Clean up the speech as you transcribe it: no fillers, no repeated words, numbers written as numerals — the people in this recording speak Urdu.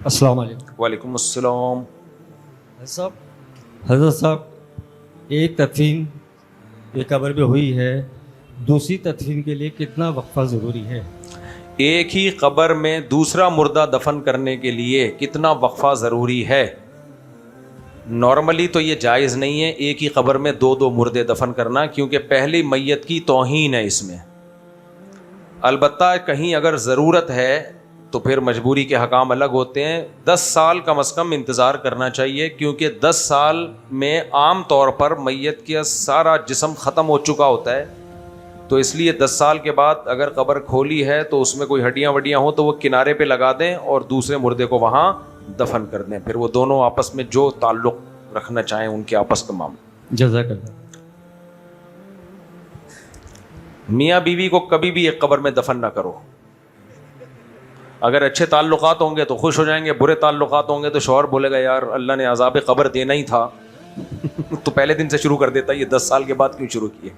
السلام علیکم۔ وعلیکم السلام۔ حضرت صاحب، ایک تدفین ایک قبر میں ہوئی ہے، دوسری تدفین کے لیے کتنا وقفہ ضروری ہے؟ ایک ہی قبر میں دوسرا مردہ دفن کرنے کے لیے کتنا وقفہ ضروری ہے؟ نارملی تو یہ جائز نہیں ہے ایک ہی قبر میں دو دو مردے دفن کرنا، کیونکہ پہلی میت کی توہین ہے اس میں۔ البتہ کہیں اگر ضرورت ہے تو پھر مجبوری کے حکام الگ ہوتے ہیں۔ 10 سال کم از کم انتظار کرنا چاہیے، کیونکہ 10 سال میں عام طور پر میت کا سارا جسم ختم ہو چکا ہوتا ہے، تو اس لیے 10 سال کے بعد اگر قبر کھولی ہے تو اس میں کوئی ہڈیاں وڈیاں ہوں تو وہ کنارے پہ لگا دیں اور دوسرے مردے کو وہاں دفن کر دیں، پھر وہ دونوں آپس میں جو تعلق رکھنا چاہیں ان کے آپس کا معاملہ۔ جزاک اللہ۔ میاں بیوی کو کبھی بھی ایک قبر میں دفن نہ کرو۔ اگر اچھے تعلقات ہوں گے تو خوش ہو جائیں گے، برے تعلقات ہوں گے تو شوہر بولے گا یار اللہ نے عذاب قبر دینا ہی تھا تو پہلے دن سے شروع کر دیتا، یہ 10 سال کے بعد کیوں شروع کیے؟